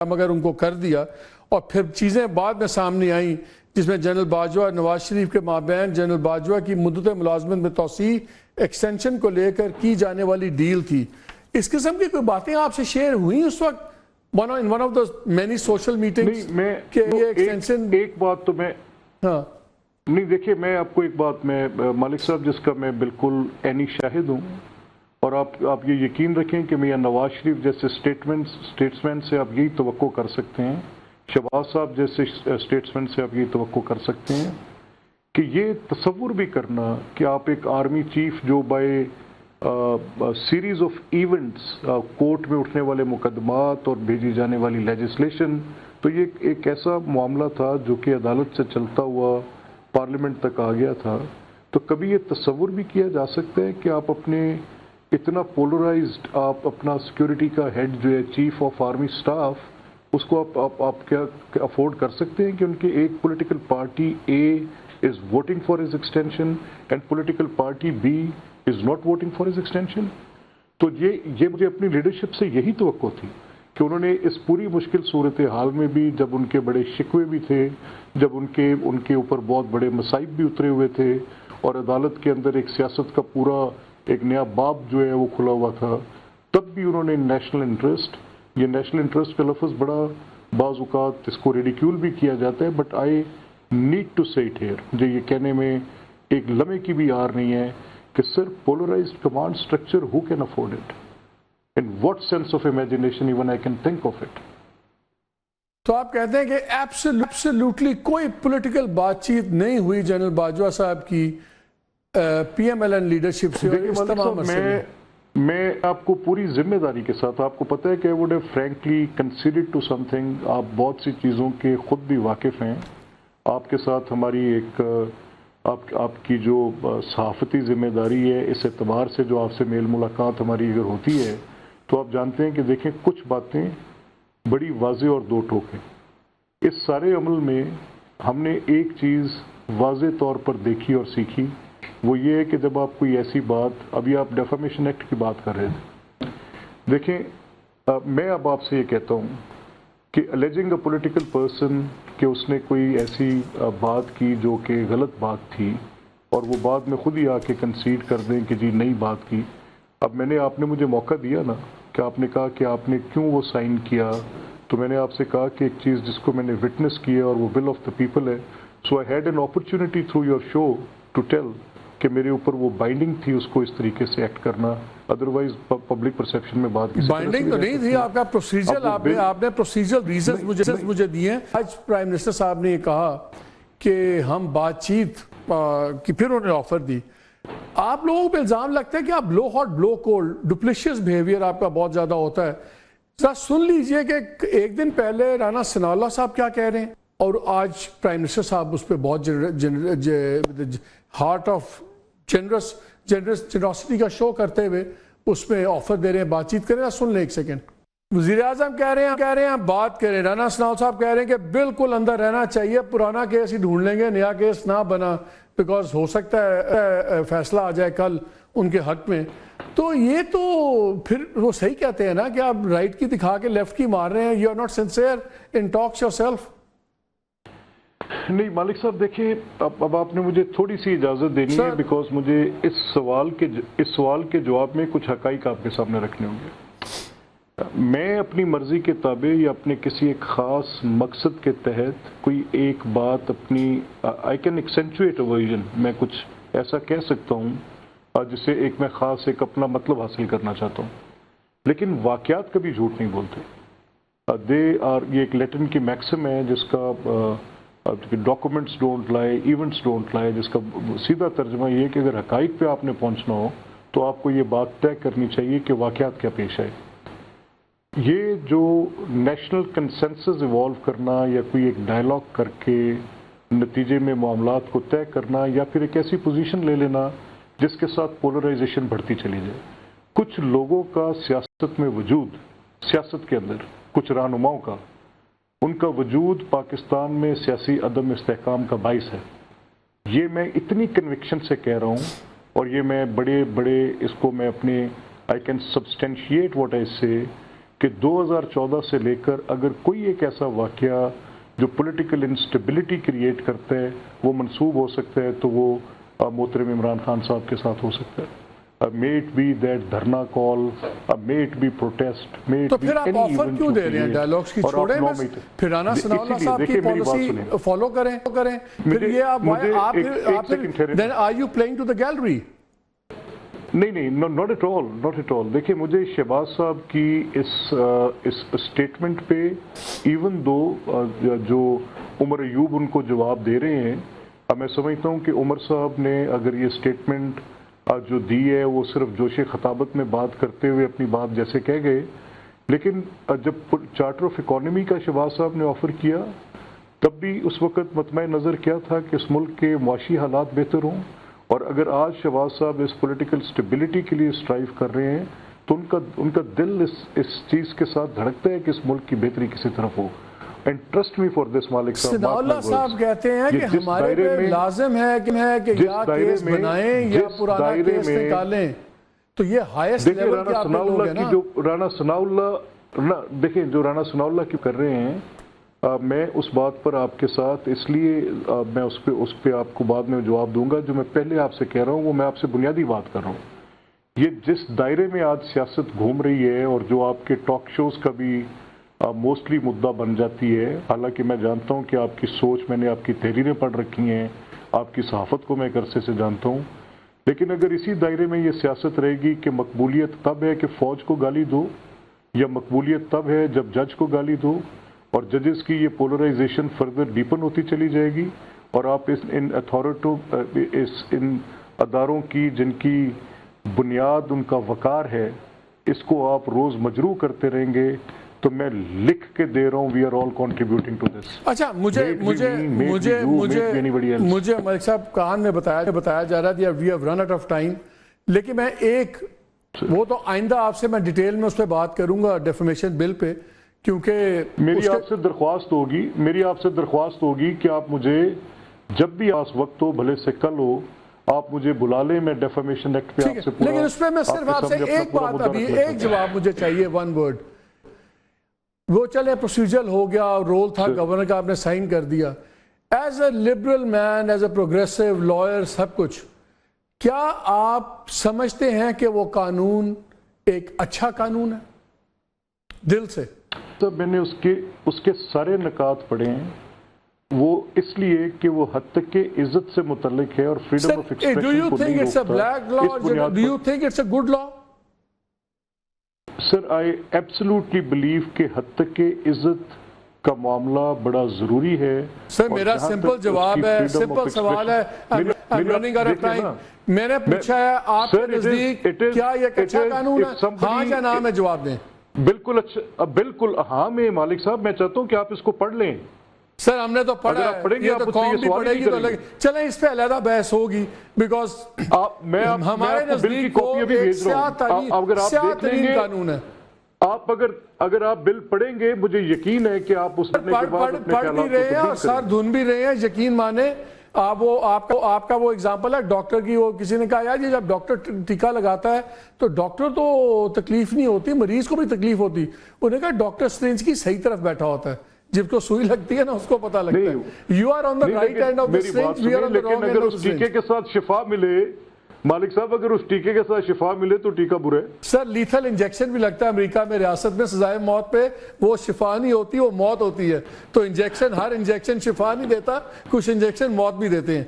مگر ان کو کر دیا اور پھر چیزیں بعد میں سامنے آئیں جس میں جنرل باجوہ نواز شریف کے مابین جنرل باجوہ کی مدت ملازمت میں توسیع ایکسٹینشن کو لے کر کی جانے والی ڈیل تھی. اس قسم کی کوئی باتیں آپ سے شیئر ہوئیں اس وقت in one of those many social meetings کہ یہ ایکسٹینشن؟ ایک بات تو میں نہیں، دیکھیے میں آپ کو ایک بات میں مالک صاحب جس کا میں بالکل عینی شاہد ہوں، اور آپ یہ یقین رکھیں کہ میاں نواز شریف جیسے اسٹیٹسمین سے آپ یہی توقع کر سکتے ہیں، شہباز صاحب جیسے اسٹیٹسمین سے آپ یہی توقع کر سکتے ہیں کہ یہ تصور بھی کرنا کہ آپ ایک آرمی چیف جو by series of events court میں اٹھنے والے مقدمات اور بھیجی جانے والی لیجسلیشن، تو یہ ایک ایسا معاملہ تھا جو کہ عدالت سے چلتا ہوا پارلیمنٹ تک آ گیا تھا. تو کبھی یہ تصور بھی کیا جا سکتا ہے کہ آپ اپنے اتنا پولرائزڈ آپ اپنا سیکیورٹی کا ہیڈ جو ہے چیف آف آرمی سٹاف، اس کو آپ کیا افورڈ کر سکتے ہیں کہ ان کے ایک political party A is voting for his extension and political party B is not voting for his extension? تو یہ مجھے اپنی لیڈرشپ سے یہی توقع تھی کہ انہوں نے اس پوری مشکل صورتحال میں بھی، جب ان کے بڑے شکوے بھی تھے، جب ان کے اوپر بہت بڑے مصائب بھی اترے ہوئے تھے اور عدالت کے اندر ایک سیاست کا پورا ایک نیا باب جو ہے وہ کھلا ہوا تھا، تب بھی انہوں نے نیشنل انٹرسٹ، یہ نیشنل انٹرسٹ کا لفظ بڑا بعض اوقات اس کو ریڈیکیول بھی کیا جاتا ہے، بٹ آئی نیڈ ٹو سے اٹ ہیئر، مجھے یہ کہنے میں ایک لمحے کی بھی آر نہیں ہے کہ صرف polarised command structure who can afford it, in what sense of imagination even I can think of it. تو آپ کہتے ہیں کہ ایبسلیوٹلی کوئی پولیٹیکل بات چیت نہیں ہوئی جنرل باجوہ صاحب کی P M L N leadership سے؟ میں آپ کو پوری ذمہ داری کے ساتھ، آپ کو پتہ ہے کہ I would have frankly conceded to something. آپ بہت سی چیزوں کے خود بھی واقف ہیں. آپ کے ساتھ ہماری ایک آپ کی جو صحافتی ذمہ داری ہے، اس اعتبار سے جو آپ سے میل ملاقات ہماری اگر ہوتی ہے تو آپ جانتے ہیں کہ دیکھیں کچھ باتیں بڑی واضح اور دو ٹوک ہیں. اس سارے عمل میں ہم نے ایک چیز واضح طور پر دیکھی اور سیکھی، وہ یہ ہے کہ جب آپ کوئی ایسی بات، ابھی آپ ڈیفامیشن ایکٹ کی بات کر رہے تھے، دیکھیں میں اب آپ سے یہ کہتا ہوں کہ الیجنگ اے پولیٹیکل پرسن کہ اس نے کوئی ایسی بات کی جو کہ غلط بات تھی اور وہ بعد میں خود ہی آ کے کنسیڈ کر دیں کہ جی نئی بات کی. اب آپ نے مجھے موقع دیا نا کہ آپ نے کہا کہ آپ نے کیوں وہ سائن کیا، تو میں نے آپ سے کہا کہ ایک چیز جس کو میں نے وٹنس کیا اور وہ بل آف دا پیپل ہے. So I had an opportunity through your show to tell کہ میرے اوپر وہ بائنڈنگ تھی اس کو اس طریقے سے ایکٹ کرنا، ادروائز پبلک پرسیپشن میں بات کی بائنڈنگ تو نہیں تھی. آپ کا پروسیجر، آپ نے پروسیجر ریزنز مجھے دیے ہیں. آج پرائم منسٹر صاحب نے یہ کہا کہ ہم بات چیت کی، پھر انہوں نے آفر دی. آپ لوگوں پہ الزام لگتا ہے کہ آپ بلو ہاٹ بلو کولڈ ڈپلیشیس بیہیویئر آپ کا بہت زیادہ ہوتا ہے. ذرا سن لیجئے کہ ایک دن پہلے رانا ثناءاللہ صاحب کیا کہہ رہے ہیں اور آج پرائم منسٹر صاحب اس پہ بہت ہارٹ آف جنرosity کا شو کرتے ہوئے اس میں آفر دے رہے ہیں بات چیت کریں. سن لیں ایک سیکنڈ. وزیر اعظم کہہ رہے ہیں بات کریں. رانا ثناءاللہ صاحب کہہ رہے ہیں کہ بالکل اندر رہنا چاہیے، پرانا کیس ہی ڈھونڈ لیں گے، نیا کیس نہ بنا، بیکاز ہو سکتا ہے فیصلہ آ جائے کل ان کے حق میں. تو یہ تو پھر وہ صحیح کہتے ہیں نا کہ آپ رائٹ کی دکھا کے لیفٹ کی مار رہے ہیں. You are not sincere in talks yourself. نہیں مالک صاحب دیکھیے، اب آپ نے مجھے تھوڑی سی اجازت دینی ہے، بیکاز مجھے اس سوال کے جواب میں کچھ حقائق آپ کے سامنے رکھنے ہوں گے. میں اپنی مرضی کے تابع یا اپنے کسی ایک خاص مقصد کے تحت کوئی ایک بات اپنی آئی کین ایکسینچویٹ اے ورژن، میں کچھ ایسا کہہ سکتا ہوں جسے ایک میں خاص ایک اپنا مطلب حاصل کرنا چاہتا ہوں، لیکن واقعات کبھی جھوٹ نہیں بولتے. یہ ایک لیٹن کی میکسم ہے جس کا ڈاکومنٹس ڈونٹ لائے، ایونٹس ڈونٹ لائے، جس کا سیدھا ترجمہ یہ کہ اگر حقائق پہ آپ نے پہنچنا ہو تو آپ کو یہ بات طے کرنی چاہیے کہ واقعات کیا پیش آئے. یہ جو نیشنل کنسنسس ایوالو کرنا یا کوئی ایک ڈائلاگ کر کے نتیجے میں معاملات کو طے کرنا یا پھر ایک ایسی پوزیشن لے لینا جس کے ساتھ پولرائزیشن بڑھتی چلی جائے. کچھ لوگوں کا سیاست میں وجود، سیاست کے اندر کچھ رہنماؤں کا، ان کا وجود پاکستان میں سیاسی عدم استحکام کا باعث ہے. یہ میں اتنی کنوکشن سے کہہ رہا ہوں، اور یہ میں بڑے اس کو میں اپنے I can substantiate what I سے کہ 2014 سے لے کر اگر کوئی ایک ایسا واقعہ جو پولیٹیکل انسٹیبلٹی کریٹ کرتا ہے وہ منسوب ہو سکتا ہے تو وہ محترم عمران خان صاحب کے ساتھ ہو سکتا ہے. May it be that dharna call, may it be protest, may it تو be پھر آپ any آفر event کیوں to دے رہے ہیں create. ڈائلاگس کی اور آپ چھوڑیں نو بس میٹ- پھر رانا ثناء اللہ اسی لیے صاحب کی دیکھیں میری بات پالیسی سنیں. فالو کریں پھر یہ آپ مجھے آپ ایک سیکنڈ ٹھہرے. then are you playing to the gallery؟ نہیں not at all. دیکھیں مجھے شہباز صاحب کی اس اسٹیٹمنٹ پہ ایون دو جو عمر ایوب ان کو جواب دے رہے ہیں, میں سمجھتا ہوں کہ عمر صاحب نے اگر یہ اسٹیٹمنٹ جو دی ہے وہ صرف جوش خطابت میں بات کرتے ہوئے اپنی بات جیسے کہہ گئے, لیکن جب چارٹر آف اکانومی کا شہباز صاحب نے آفر کیا تب بھی اس وقت مطمع نظر کیا تھا کہ اس ملک کے معاشی حالات بہتر ہوں, اور اگر آج شہباز صاحب اس پولیٹیکل سٹیبلٹی کے لیے اسٹرائیو کر رہے ہیں تو ان کا دل اس چیز کے ساتھ دھڑکتا ہے کہ اس ملک کی بہتری کسی طرف ہو. And trust me for this Malik Sahab, ثناء اللہ صاحب کہتے ہیں کہ ہمارے پہ لازم ہے کہ یا کیس بنائیں یا پرانا کیس نکالیں, تو یہ ہائیسٹ لیول کے آپ لوگ ہیں نا. جو رانا ثناء اللہ دیکھیں جو رانا ثناء اللہ کی کر رہے ہیں, میں اس بات پر آپ کے ساتھ اس لیے میں اس پہ آپ کو بعد میں جواب دوں گا. جو میں پہلے آپ سے کہہ رہا ہوں وہ میں آپ سے بنیادی بات کر رہا ہوں. یہ جس دائرے میں آج سیاست گھوم رہی ہے اور جو آپ کے ٹاک شوز کا بھی موسٹلی مدعا بن جاتی ہے, حالانکہ میں جانتا ہوں کہ آپ کی سوچ, میں نے آپ کی تحریریں پڑھ رکھی ہیں, آپ کی صحافت کو میں ایک عرصے سے جانتا ہوں, لیکن اگر اسی دائرے میں یہ سیاست رہے گی کہ مقبولیت تب ہے کہ فوج کو گالی دو, یا مقبولیت تب ہے جب جج کو گالی دو, اور ججز کی یہ پولرائزیشن فردر ڈیپن ہوتی چلی جائے گی, اور آپ ان اداروں کی جن کی بنیاد ان کا وقار ہے اس کو آپ روز مجروح کرتے رہیں گے, تو میں لکھ کے دے رہا ہوں we are all contributing to this. اچھا مجھے ملک صاحب کان میں بتایا جا رہا ہے we have run out of time, لیکن میں ایک وہ تو آئندہ آپ سے میں ڈیٹیل میں اس پہ بات کروں گا ڈیفیمیشن بل پہ, کیونکہ میری آپ سے درخواست ہوگی کہ آپ مجھے جب بھی آس وقت ہو, بھلے سے کل ہو, آپ مجھے بلا لیں, میں ڈیفیمیشن ایکٹ پہ آپ سے پورا, لیکن اس پہ میں صرف آپ سے ایک بات, ابھی ایک جواب مجھے چاہیے, ون ورڈ. وہ چلے پروسیجر ہو گیا, رول تھا گورنر کا, آپ نے سائن کر دیا. As a liberal man, as a progressive lawyer, سب کچھ, کیا آپ سمجھتے ہیں کہ وہ قانون ایک اچھا قانون ہے دل سے؟ تو میں نے اس کے سارے نکات پڑھے ہیں, وہ اس لیے کہ وہ حد تک کہ عزت سے متعلق ہے اور freedom of expression Do you کو think نہیں it's a روکتا. black law? Do you think it's a good law? Sir I absolutely blue کہ حد تک کہ عزت کا معاملہ بڑا ضروری ہے. سر میرا سمپل جواب ہے, سمپل سوال ہے, I'm running out of time. میں نے پوچھا ہے آپ کے نزدیک کیا یہ اچھا قانون ہے, ہاں یا نہ میں جواب دیں. بالکل اچھا, بالکل ہاں. میں مالک صاحب میں چاہتا ہوں کہ آپ اس کو پڑھ لیں. سر ہم نے تو پڑھا ہے, یہ تو قوم بھی پڑھے گی, تو چلیں اس پہ علیحدہ بحث ہوگی, بیکاز ہمارے نزدیک کو ایک سیاہ ترین قانون ہے. آپ اگر آپ بل پڑھیں گے, مجھے یقین ہے کہ آپ اس پڑھ بھی رہے ہیں اور سر دھن بھی رہے ہیں, یقین مانے. آپ کا وہ اگزامپل ہے ڈاکٹر کی, وہ کسی نے کہا یار جب ڈاکٹر ٹیکا لگاتا ہے تو ڈاکٹر تو تکلیف نہیں ہوتی, مریض کو بھی تکلیف ہوتی. انہوں نے کہا ڈاکٹر سرنج کی صحیح طرف بیٹھا ہوتا ہے, جب کو سوئی لگتی ہے نا اس کو پتہ لگتا ہے. You are on the right end of the syringe, we are on the wrong end of the syringe. ٹیکے کے ساتھ شفا ملے, مالک صاحب اگر اس ٹیکے کے ساتھ شفا ملے تو ٹیکا برا ہے. سر لیتھل انجیکشن بھی لگتا ہے امریکہ میں, ریاست میں سزائے موت پہ, وہ شفا نہیں ہوتی, وہ موت ہوتی ہے. تو انجیکشن, ہر انجیکشن شفا نہیں دیتا, کچھ انجیکشن موت بھی دیتے ہیں.